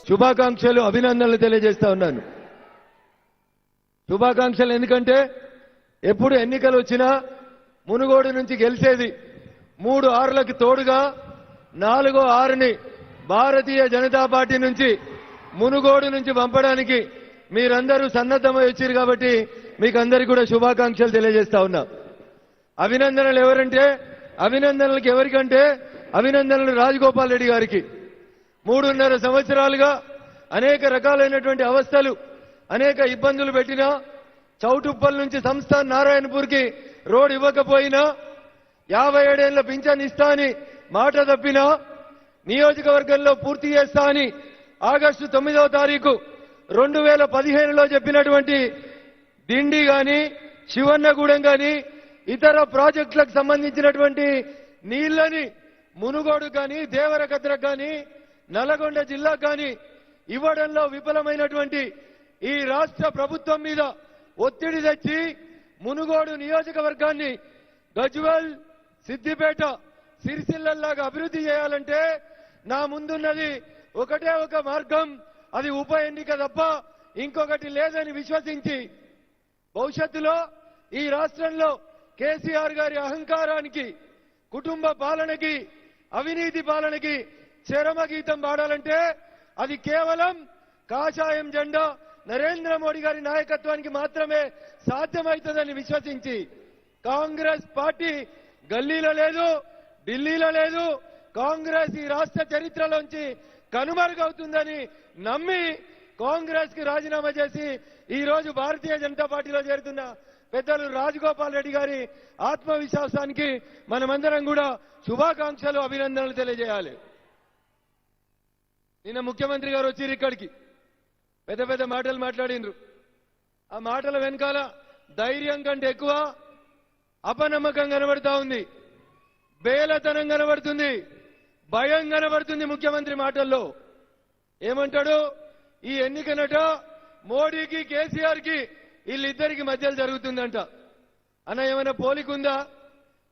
శుభాకాంక్షలు అభినందనలు తెలియజేస్తా ఉన్నాను. శుభాకాంక్షలు ఎందుకంటే ఎప్పుడు ఎన్నికలు వచ్చినా మునుగోడు నుంచి గెలిచేది 3 ఆరులకు తోడుగా 4వ ఆరుని భారతీయ జనతా పార్టీ నుంచి మునుగోడు నుంచి పంపడానికి మీరందరూ సన్నద్ధమై వచ్చారు కాబట్టి మీకు అందరికీ కూడా శుభాకాంక్షలు తెలియజేస్తా ఉన్నా. అభినందనలు ఎవరంటే అభినందనలకు ఎవరికంటే అభినందనలు రాజగోపాల్ రెడ్డి గారికి. 3.5 సంవత్సరాలుగా అనేక రకాలైనటువంటి అవస్థలు అనేక ఇబ్బందులు పెట్టినా చౌటుప్పల్ నుంచి సంస్థాన్ నారాయణపూర్కి రోడ్ ఇవ్వకపోయినా 57 ఏళ్ల పింఛన్ ఇస్తా అని మాట తప్పినా నియోజకవర్గంలో పూర్తి చేస్తా అని ఆగస్టు 9వ తారీఖు 2015లో చెప్పినటువంటి దిండి గాని శివన్నగూడెం గాని ఇతర ప్రాజెక్టులకు సంబంధించినటువంటి నీళ్లని మునుగోడు కానీ దేవరకద్రకు కానీ నల్గొండ జిల్లాకు కానీ ఇవ్వడంలో విఫలమైనటువంటి ఈ రాష్ట్ర ప్రభుత్వం మీద ఒత్తిడి తెచ్చి మునుగోడు నియోజకవర్గాన్ని గజ్వెల్ సిద్దిపేట సిరిసిల్లలాగా అభివృద్ధి చేయాలంటే నా ముందున్నది ఒకటే ఒక మార్గం, అది ఉప ఎన్నిక తప్ప ఇంకొకటి లేదని విశ్వసించి భవిష్యత్తులో ఈ రాష్ట్రంలో కేసీఆర్ గారి అహంకారానికి కుటుంబ పాలనకి అవినీతి పాలనకి చరమగీతం పాడాలంటే అది కేవలం కాషాయం జెండా నరేంద్ర మోడీ గారి నాయకత్వానికి మాత్రమే సాధ్యమవుతుందని విశ్వసించి కాంగ్రెస్ పార్టీ గల్లీలో లేదు, ఢిల్లీలో లేదు, కాంగ్రెస్ ఈ రాష్ట్ర చరిత్రలోంచి కనుమరుగవుతుందని నమ్మి కాంగ్రెస్ కి రాజీనామా చేసి ఈ రోజు భారతీయ జనతా పార్టీలో చేరుతున్న పెద్దలు రాజగోపాల్ రెడ్డి గారి ఆత్మవిశ్వాసానికి మనమందరం కూడా శుభాకాంక్షలు అభినందనలు తెలియజేయాలి. నిన్న ముఖ్యమంత్రి గారు వచ్చి ఇక్కడికి పెద్ద పెద్ద మాటలు మాట్లాడినరు. ఆ మాటల వెనకాల ధైర్యం కంటే ఎక్కువ అపనమ్మకం కనబడతా ఉంది, బేలతనం కనబడుతుంది, భయం కనబడుతుంది ముఖ్యమంత్రి మాటల్లో. ఏమంటాడు, ఈ ఎన్నికనట మోడీకి కేసీఆర్ కి వీళ్ళిద్దరికి మధ్యలో జరుగుతుందంట. అన్న ఏమైనా పోలికుందా?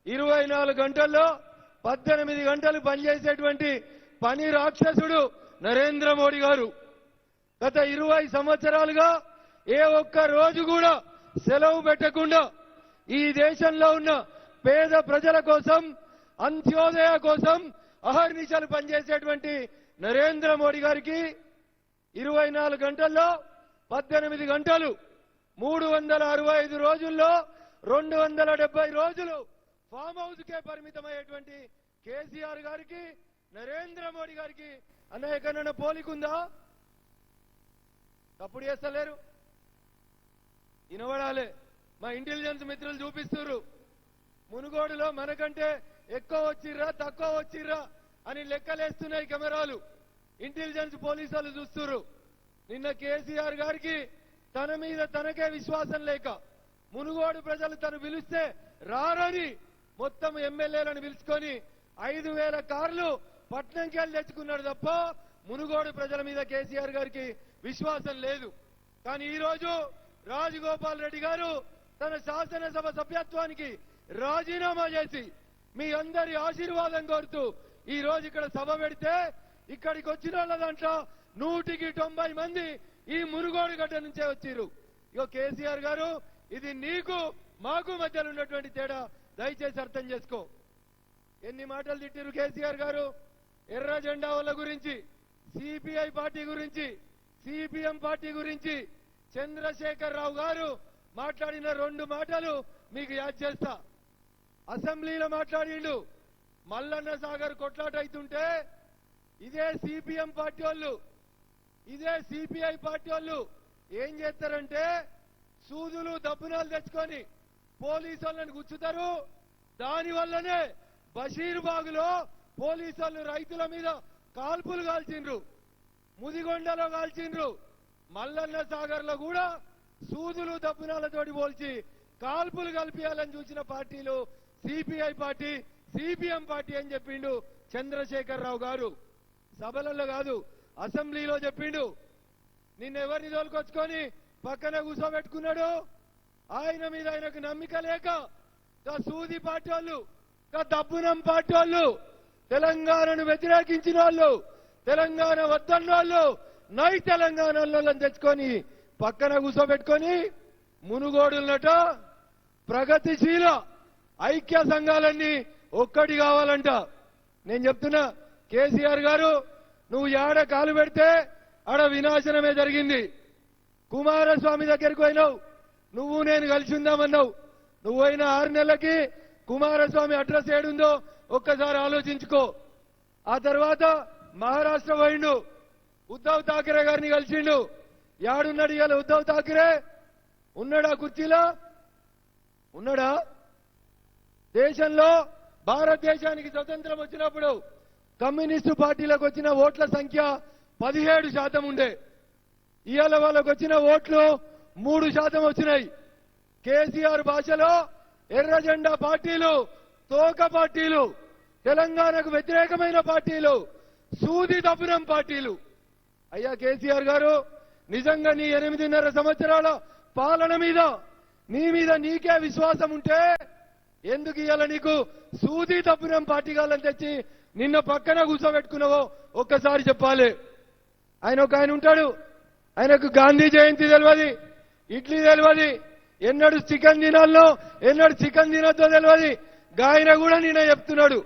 24 గంటల్లో 18 గంటలు పనిచేసేటువంటి పని రాక్షసుడు నరేంద్ర మోడీ గారు గత 20 సంవత్సరాలుగా ఏ ఒక్క రోజు కూడా సెలవు పెట్టకుండా ఈ దేశంలో ఉన్న పేద ప్రజల కోసం అంత్యోదయ కోసం అహర్నిశలు పనిచేసేటువంటి నరేంద్ర మోడీ గారికి 24 గంటల్లో 18 గంటలు 365 రోజుల్లో 270 రోజులు ఫామ్ హౌస్ కే పరిమితమయ్యేటువంటి కేసీఆర్ గారికి నరేంద్ర మోడీ గారికి అనేకమైన పోలికుందా? తప్పుడు చేస్తలేరు, వినబడాలి. మా ఇంటెలిజెన్స్ మిత్రులు చూపిస్తున్నారు మునుగోడులో మనకంటే ఎక్కువ వచ్చిర్రా తక్కువ వచ్చిర్రా అని లెక్కలేస్తున్నాయి కెమెరాలు. ఇంటెలిజెన్స్ పోలీసులు చూస్తున్నారు. నిన్న కేసీఆర్ గారికి తన మీద తనకే విశ్వాసం లేక మునుగోడు ప్రజలు తను పిలిస్తే రారని మొత్తం ఎమ్మెల్యేలను పిలుచుకొని 5,000 కార్లు పట్నంకి వెళ్ళి తెచ్చుకున్నాడు తప్ప మునుగోడు ప్రజల మీద కేసీఆర్ గారికి విశ్వాసం లేదు. కానీ ఈ రోజు రాజగోపాల్ రెడ్డి గారు తన శాసనసభ సభ్యత్వానికి రాజీనామా చేసి మీ అందరి ఆశీర్వాదం కోరుతూ ఈ రోజు ఇక్కడ సభ పెడితే ఇక్కడికి వచ్చిన వాళ్ళ దాంట్లో 190 మంది ఈ మునుగోడు గడ్డ నుంచే వచ్చిర్రు. ఇగో కేసీఆర్ గారు, ఇది నీకు మాకు మధ్యలో ఉన్నటువంటి తేడా దయచేసి అర్థం చేసుకో. ఎన్ని మాటలు తిట్టిరు కేసీఆర్ గారు ఎర్ర జెండా వాళ్ళ గురించి, సిపిఐ పార్టీ గురించి, సిపిఎం పార్టీ గురించి. చంద్రశేఖర్ రావు గారు మాట్లాడిన 2 మాటలు మీకు యాద్ చేస్తా. అసెంబ్లీలో మాట్లాడిండు, మల్లన్న సాగర్ కొట్లాట అవుతుంటే ఇదే సిపిఎం పార్టీ వాళ్ళు ఇదే సిపిఐ పార్టీ వాళ్ళు ఏం చేస్తారంటే సూదులు దబ్బునాలు తెచ్చుకొని పోలీసు వాళ్ళని గుచ్చుతారు. దానివల్లనే బషీర్బాగులో పోలీసు వాళ్ళు రైతుల మీద కాల్పులు కాల్చిండ్రు, ముదిగొండలో కాల్చిండ్రు. మల్లన్న సాగర్ లో కూడా సూదులు దబ్బునాలతోటి పోల్చి కాల్పులు కలిపియాలని చూసిన పార్టీలు సిపిఐ పార్టీ, సిపిఎం పార్టీ అని చెప్పిండు చంద్రశేఖర్ రావు గారు. సభలలో కాదు, అసెంబ్లీలో చెప్పిండు. నిన్నెవరిని తోలుకొచ్చుకొని పక్కన కూర్చోబెట్టుకున్నాడు. ఆయన మీద ఆయనకు నమ్మిక లేక సూది పార్టీ వాళ్ళు, దబ్బునం పార్టీ వాళ్ళు, తెలంగాణను వ్యతిరేకించిన వాళ్ళు, తెలంగాణ వద్దన్న వాళ్ళు నై తెలంగాణలో తెచ్చుకొని పక్కన కూర్చోబెట్టుకొని మునుగోడులట ప్రగతిశీల ఐక్య సంఘాలన్నీ ఒక్కటి కావాలంట. నేను చెప్తున్నా కేసీఆర్ గారు, నువ్వు ఏడ కాలు పెడితే ఆడ వినాశనమే జరిగింది. కుమారస్వామి దగ్గరికి పోయినావు, నువ్వు నేను కలిసి ఉందామన్నావు. నువ్వు పోయిన 6 నెలలకి కుమారస్వామి అడ్రస్ ఏడుందో ఒక్కసారి ఆలోచించుకో. ఆ తర్వాత మహారాష్ట్ర పోయిండు, ఉద్ధవ్ ఠాకరే గారిని కలిసిండు. యాడున్నాడు ఇవాళ ఉద్ధవ్ ఠాకరే? ఉన్నాడా కుర్చీలో? ఉన్నాడా? దేశంలో భారతదేశానికి స్వతంత్రం వచ్చినప్పుడు కమ్యూనిస్టు పార్టీలకు వచ్చిన ఓట్ల సంఖ్య 17% ఉండే. ఇవాళ వాళ్ళకు వచ్చిన ఓట్లు 3% వచ్చినాయి. కేసీఆర్ భాషలో ఎర్ర జెండా పార్టీలు, తోక పార్టీలు, తెలంగాణకు వ్యతిరేకమైన పార్టీలు, సూది దపురం పార్టీలు. అయ్యా కేసీఆర్ గారు, నిజంగా నీ 8.5 సంవత్సరాల పాలన మీద నీ మీద నీకే విశ్వాసం ఉంటే ఎందుకు ఇవాళ నీకు సూది దపురం పార్టీ గాలని తెచ్చి నిన్న పక్కన కూర్చోబెట్టుకున్నావో ఒక్కసారి చెప్పాలి. ఆయన ఉంటాడు, ఆయనకు గాంధీ జయంతి తెలియదు, ఇడ్లీ తెలియదు, ఎన్నడు చికెన్ తినాలో ఎన్నడు చికెన్ తినొద్దో తెలియదు. ఆయన కూడా నిన్న చెప్తున్నాడు,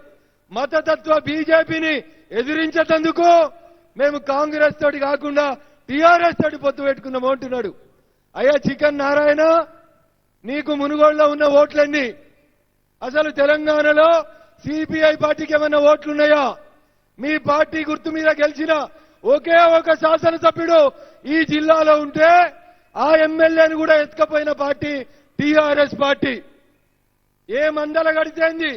మతతత్వ బీజేపీని ఎదిరించేందుకు మేము కాంగ్రెస్ తోటి కాకుండా టీఆర్ఎస్ తోటి పొత్తు పెట్టుకున్నాము అంటున్నాడు. అయ్యా చికెన్ నారాయణ, నీకు మునుగోడులో ఉన్న ఓట్లన్నీ అసలు తెలంగాణలో సిపిఐ పార్టీకి ఏమైనా ఓట్లున్నాయా? మీ పార్టీ గుర్తు మీద గెలిచిన ఒకే ఒక శాసనసభ్యుడు ఈ జిల్లాలో ఉంటే ఆ ఎమ్మెల్యేను కూడా ఎత్తుకపోయిన పార్టీ టీఆర్ఎస్ పార్టీ. ఏ మందల గడితేంది,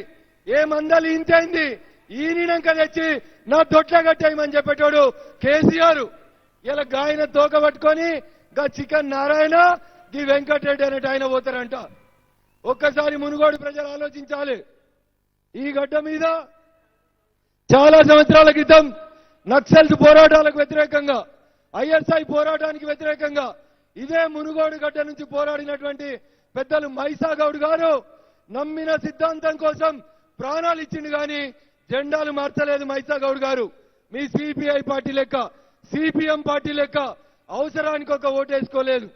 ఏ మందలు ఇంతైంది, ఈనినాక తెచ్చి నా దొట్ల కట్టేయమని చెప్పేటోడు కేసీఆర్. ఇలా గాయన తోక పట్టుకొని గా చికెన్ నారాయణ, గి వెంకటరెడ్డి అనేట ఆయన పోతారంట. ఒక్కసారి మునుగోడు ప్రజలు ఆలోచించాలి. ఈ గడ్డ మీద చాలా సంవత్సరాల క్రితం నక్సల్స్ పోరాటాలకు వ్యతిరేకంగా, ఐఎస్ఐ పోరాటానికి వ్యతిరేకంగా ఇదే మునుగోడు గడ్డ నుంచి పోరాడినటువంటి పెద్దలు మైసా గౌడ్ గారు నమ్మిన సిద్ధాంతం కోసం ప్రాణాలు ఇచ్చిండు కానీ జెండాలు మార్చలేదు మైసా గౌడ్ గారు. మీ సిపిఐ పార్టీ లెక్క, సిపిఎం పార్టీ లెక్క అవసరానికి ఒక ఓటేసుకోలేదు.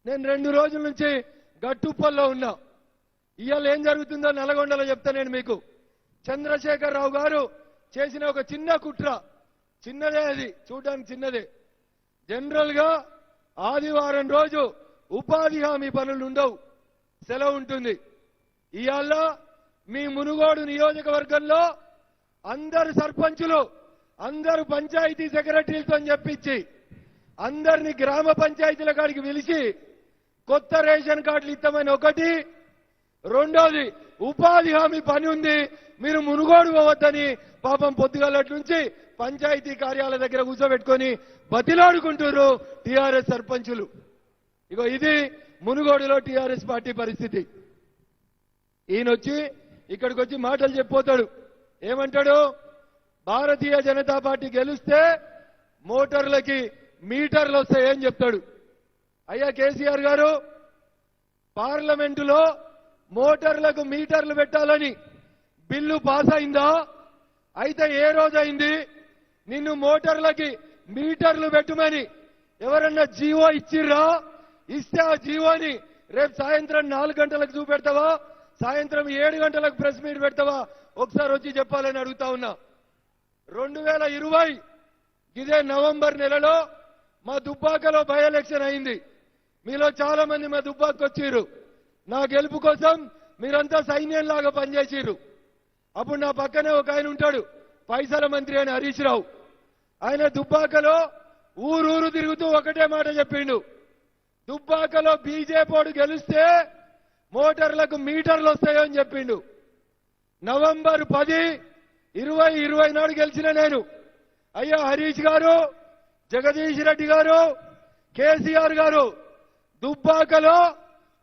నేను 2 రోజుల నుంచి గట్టుప్పల్లో ఉన్నా. ఇవాళ ఏం జరుగుతుందో నల్గొండలో చెప్తా నేను మీకు. చంద్రశేఖర్ రావు గారు చేసిన ఒక చిన్న కుట్ర, చిన్నదే, అది చూడడానికి చిన్నదే. జనరల్ గా ఆదివారం రోజు ఉపాధి హామీ పనులు ఉండవు, సెలవు ఉంటుంది. ఇవాళ మీ మునుగోడు నియోజకవర్గంలో అందరు సర్పంచులు, అందరు పంచాయతీ సెక్రటరీలతో చెప్పించి అందరినీ గ్రామ పంచాయతీల కాడికి పిలిచి కొత్త రేషన్ కార్డులు ఇస్తామని ఒకటి, రెండోది ఉపాధి హామీ పని ఉంది మీరు మునుగోడు పోవద్దని పాపం పొద్దుగాలటి నుంచి పంచాయతీ కార్యాలయ దగ్గర కూర్చోబెట్టుకొని బతిలాడుకుంటున్నారు టీఆర్ఎస్ సర్పంచులు. ఇగో ఇది మునుగోడులో టీఆర్ఎస్ పార్టీ పరిస్థితి. ఈయనొచ్చి ఇక్కడికి వచ్చి మాటలు చెప్పిపోతాడు. ఏమంటాడు? భారతీయ జనతా పార్టీ గెలిస్తే మోటార్లకి మీటర్లు వస్తాయని చెప్తాడు. అయ్యా కేసీఆర్ గారు, పార్లమెంటులో మోటార్లకు మీటర్లు పెట్టాలని బిల్లు పాస్ అయిందా? అయితే ఏ రోజైంది? నిన్ను మోటార్లకి మీటర్లు పెట్టమని ఎవరన్నా జీవో ఇచ్చిర్రా? ఇస్తే ఆ జీవోని రేపు సాయంత్రం 4 గంటలకు చూపెడతావా, సాయంత్రం 7 గంటలకు ప్రెస్ మీట్ పెడతావా? ఒకసారి వచ్చి చెప్పాలని అడుగుతా ఉన్నా. 2020 ఇదే నవంబర్ నెలలో మా దుబ్బాకలో బై ఎలక్షన్ అయింది. మీలో చాలా మంది మా దుబ్బాకు వచ్చిర్రు. నా గెలుపు కోసం మీరంతా సైన్యంలాగా పనిచేసిర్రు. అప్పుడు నా పక్కనే ఒక ఆయన ఉంటాడు, పైసల మంత్రి అని హరీష్ రావు. ఆయన దుబ్బాకలో ఊరూరు తిరుగుతూ ఒకటే మాట చెప్పిండు, దుబ్బాకలో బీజేపీ గెలిస్తే మోటార్లకు మీటర్లు వస్తాయో అని చెప్పిండు. నవంబర్ 10, 2020 నాడు గెలిచిన నేను. అయ్యా హరీష్ గారు, జగదీష్ రెడ్డి గారు, కేసీఆర్ గారు, దుబ్బాకలో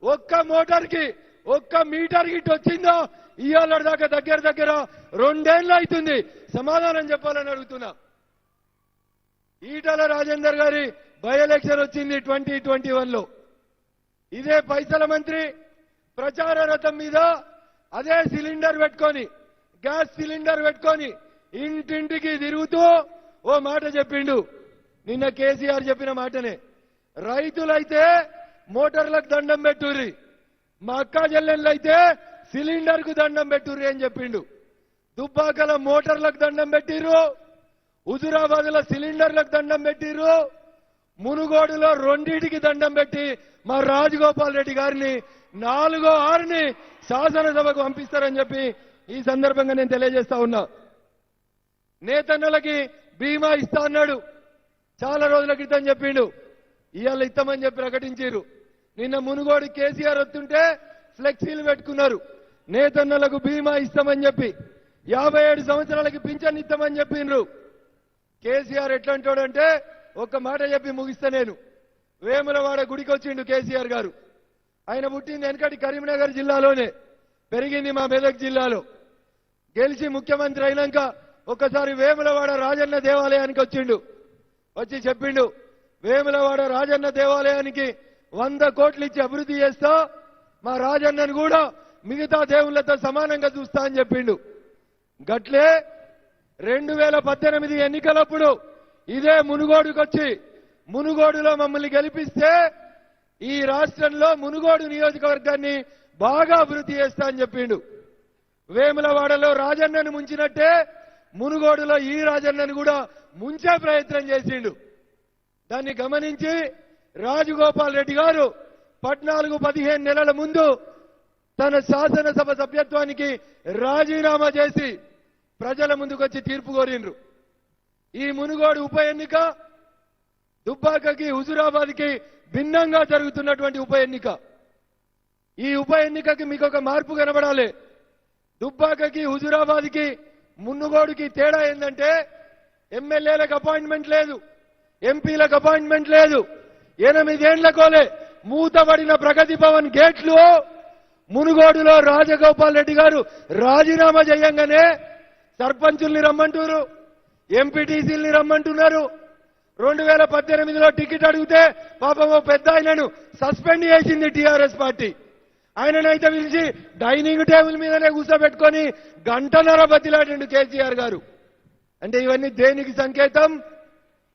ఒక్క మోటార్కి ఒక్క మీటర్ గిట్ వచ్చిందో ఇవాళ దాకా దగ్గర 2 ఏళ్ళు అవుతుంది. సమాధానం చెప్పాలని అడుగుతున్నా. ఈటల రాజేందర్ గారి బై ఎలక్షన్ వచ్చింది 2021లో. ఇదే పైసల మంత్రి ప్రచార రథం మీద అదే సిలిండర్ పెట్టుకొని, గ్యాస్ సిలిండర్ పెట్టుకొని ఇంటింటికి తిరుగుతూ ఓ మాట చెప్పిండు, నిన్న కేసీఆర్ చెప్పిన మాటనే, రైతులైతే మోటార్లకు దండం పెట్టుర్రి, మా అక్క చెల్లెళ్ళైతే సిలిండర్ కు దండం పెట్టుర్రి అని చెప్పిండు. దుబ్బాకల మోటార్లకు దండం పెట్టిర్రు, హుజురాబాద్ లో సిలిండర్లకు దండం పెట్టిర్రు, మునుగోడులో రెండింటికి దండం పెట్టి మా రాజగోపాల్ రెడ్డి గారిని 4వ 6ని శాసనసభకు పంపిస్తారని చెప్పి ఈ సందర్భంగా నేను తెలియజేస్తా ఉన్నా. నేతన్నలకి బీమా ఇస్తా అన్నాడు, చాలా రోజుల క్రితం చెప్పిండు, ఇవాళ ఇస్తామని చెప్పి ప్రకటించారు. నిన్న మునుగోడు కేసీఆర్ వస్తుంటే ఫ్లెక్సీలు పెట్టుకున్నారు, నేతన్నలకు బీమా ఇస్తామని చెప్పి 57 సంవత్సరాలకి పింఛన్ ఇస్తామని చెప్పిండ్రు. కేసీఆర్ ఎట్లాంటోడంటే ఒక్క మాట చెప్పి ముగిస్తా నేను. వేములవాడ గుడికి వచ్చిండు కేసీఆర్ గారు. ఆయన పుట్టింది వెనకటి కరీంనగర్ జిల్లాలోనే, పెరిగింది మా మెదక్ జిల్లాలో. గెలిచి ముఖ్యమంత్రి అయినాక ఒక్కసారి వేములవాడ రాజన్న దేవాలయానికి వచ్చిండు. వచ్చి చెప్పిండు, వేములవాడ రాజన్న దేవాలయానికి 100 కోట్లు ఇచ్చి అభివృద్ధి చేస్తా, మా రాజన్నను కూడా మిగతా దేవుళ్లతో సమానంగా చూస్తా అని చెప్పిండు. గట్లే 2018 ఎన్నికలప్పుడు ఇదే మునుగోడుకొచ్చి మునుగోడులో మమ్మల్ని గెలిపిస్తే ఈ రాష్ట్రంలో మునుగోడు నియోజకవర్గాన్ని బాగా అభివృద్ధి చేస్తా అని చెప్పిండు. వేములవాడలో రాజన్నను ముంచినట్టే మునుగోడులో ఈ రాజన్నను కూడా ముంచే ప్రయత్నం చేసిండు. దాన్ని గమనించి రాజగోపాల్ రెడ్డి గారు 14-15 నెలల ముందు తన శాసనసభ సభ్యత్వానికి రాజీనామా చేసి ప్రజల ముందుకొచ్చి తీర్పు కోరిండ్రు. ఈ మునుగోడు ఉప ఎన్నిక దుబ్బాకకి హుజురాబాద్కి భిన్నంగా జరుగుతున్నటువంటి ఉప ఎన్నిక. ఈ ఉప ఎన్నికకి మీకు ఒక మార్పు కనబడాలి. దుబ్బాకకి హుజురాబాద్కి మునుగోడుకి తేడా ఏంటంటే ఎమ్మెల్యేలకు అపాయింట్మెంట్ లేదు, ఎంపీలకు అపాయింట్మెంట్ లేదు. 8 ఏళ్లకోలే మూతబడిన ప్రగతి భవన్ గేట్లు మునుగోడులో రాజగోపాల్ రెడ్డి గారు రాజీనామా చేయంగానే సర్పంచుల్ని రమ్మంటున్నారు, ఎంపీటీసీల్ని రమ్మంటున్నారు. 2018లో టికెట్ అడిగితే పాపం పెద్ద ఆయనను సస్పెండ్ చేసింది టీఆర్ఎస్ పార్టీ. ఆయననైతే పిలిచి డైనింగ్ టేబుల్ మీదనే కూర్చోబెట్టుకొని 1.5 గంటల బతిలాడిండు కేసీఆర్ గారు. అంటే ఇవన్నీ దేనికి సంకేతం?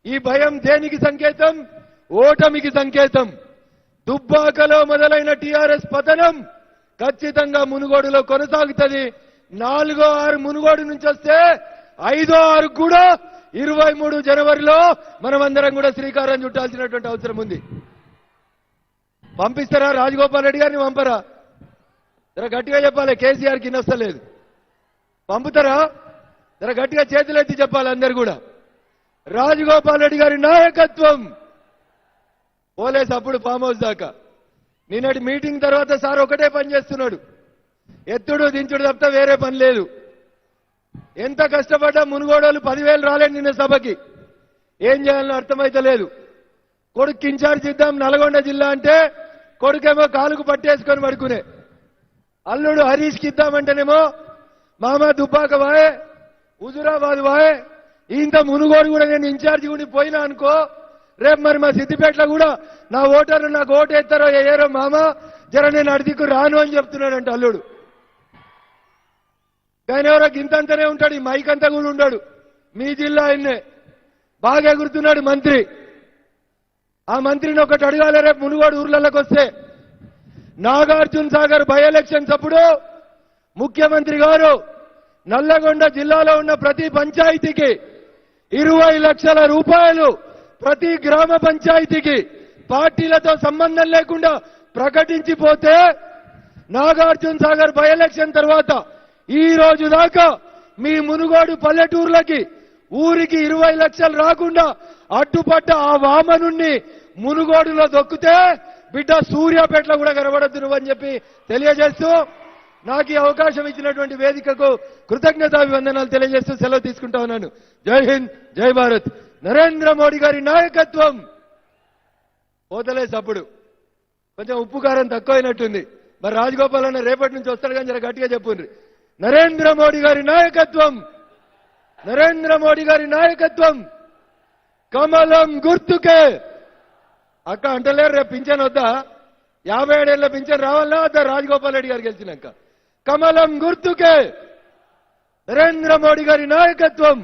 ఈ భయం దేనికి సంకేతం? ఓటమికి సంకేతం. దుబ్బాకలో మొదలైన టీఆర్ఎస్ పతనం ఖచ్చితంగా మునుగోడులో కొనసాగుతుంది. 4వ 6 మునుగోడు నుంచి వస్తే 5వ 6 కూడా 23 జనవరిలో మనమందరం కూడా శ్రీకారం చుట్టాల్సినటువంటి అవసరం ఉంది. పంపిస్తారా రాజగోపాల్ రెడ్డి గారిని? పంపరా? జర గట్టిగా చెప్పాలి, కేసీఆర్ కి నచ్చలేదు. పంపుతారా? జర గట్టిగా చేతులెత్తి చెప్పాలి అందరు కూడా. రాజగోపాల్ రెడ్డి గారి నాయకత్వం పోలేసి అప్పుడు ఫామ్ హౌస్ దాకా. నిన్నటి మీటింగ్ తర్వాత సార్ ఒకటే పని చేస్తున్నాడు, ఎత్తుడు దించుడు తప్ప వేరే పని లేదు. ఎంత కష్టపడ్డా మునుగోడోళ్ళు 10,000 రాలేదు నిన్న సభకి. ఏం చేయాలని అర్థమైతే లేదు. కొడుకు ఇన్ఛార్జ్ ఇద్దాం నల్గొండ జిల్లా అంటే కొడుకేమో కాలుకు పట్టేసుకొని పడుకునే, అల్లుడు హరీష్కి ఇద్దామంటేనేమో మామ దుబ్బాక వాయే, హుజురాబాద్ వాయే, ఇంత మునుగోడు కూడా నేను ఇన్ఛార్జి కూడా పోయినా అనుకో, రేపు మరి మా సిద్దిపేటలో కూడా నా ఓటర్లు నాకు ఓటు వేస్తారో వేయరో మామ, జర నేను అడిదికు రాను అని చెప్తున్నాడంట అల్లుడు. కానీ ఎవరో గింతంతనే ఉంటాడు, ఈ మైక్ అంతా కూడా ఉంటాడు. మీ జిల్లా ఆయన్నే బాగా ఎగురుతున్నాడు మంత్రి. ఆ మంత్రిని ఒకటి అడగాలి, రేపు మునుగోడు ఊర్లలోకి వస్తే నాగార్జున సాగర్ బై ఎలక్షన్స్ అప్పుడు ముఖ్యమంత్రి గారు నల్లగొండ జిల్లాలో ఉన్న ప్రతి పంచాయతీకి 20 లక్షల రూపాయలు ప్రతి గ్రామ పంచాయతీకి పార్టీలతో సంబంధం లేకుండా ప్రకటించిపోతే నాగార్జున సాగర్ బై ఎలక్షన్ తర్వాత ఈ రోజు దాకా మీ మునుగోడు పల్లెటూర్లకి ఊరికి 20 లక్షలు రాకుండా అడ్డుపడ్డ ఆ వామనుణ్ణి మునుగోడులో దొక్కితే బిడ్డ సూర్యాపేటలో కూడా కనబడద్దు నువ్వని చెప్పి తెలియజేస్తూ నాకు ఈ అవకాశం ఇచ్చినటువంటి వేదికకు కృతజ్ఞతాభివందనాలు తెలియజేస్తూ సెలవు తీసుకుంటా ఉన్నాను. జై హింద్, జై భారత్. నరేంద్ర మోడీ గారి నాయకత్వం పోతలే సప్పుడు. కొంచెం ఉప్పు కారం తక్కువైనట్టుంది. మరి రాజగోపాల్ అన్న రేపటి నుంచి వస్తాడు కానీ జర గట్టిగా చెప్పుండ్రి. నరేంద్ర మోడీ గారి నాయకత్వం, నరేంద్ర మోడీ గారి నాయకత్వం, కమలం గుర్తుకే. అక్క అంటలేరు రేపు పింఛన్ వద్దా? 57 ఏళ్ల పింఛన్ రావాలా వద్దా రాజగోపాల్ రెడ్డి గారు గెలిచినాక? కమలం గుర్తుకే, నరేంద్ర మోడీ గారి నాయకత్వం.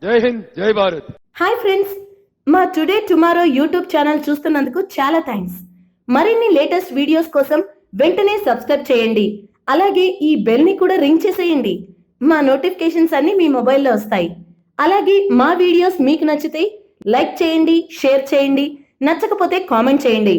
జై హింద్, జై భారత్. హాయ్ ఫ్రెండ్స్, మా టుడే టుమారో యూట్యూబ్ ఛానల్ చూస్తున్నందుకు చాలా థ్యాంక్స్. మరిన్ని లేటెస్ట్ వీడియోస్ కోసం వెంటనే సబ్స్క్రైబ్ చేయండి. అలాగే ఈ బెల్ ని కూడా రింగ్ చేసేయండి. మా నోటిఫికేషన్స్ అన్ని మీ మొబైల్లో వస్తాయి. అలాగే మా వీడియోస్ మీకు నచ్చితే లైక్ చేయండి, షేర్ చేయండి, నచ్చకపోతే కామెంట్ చేయండి.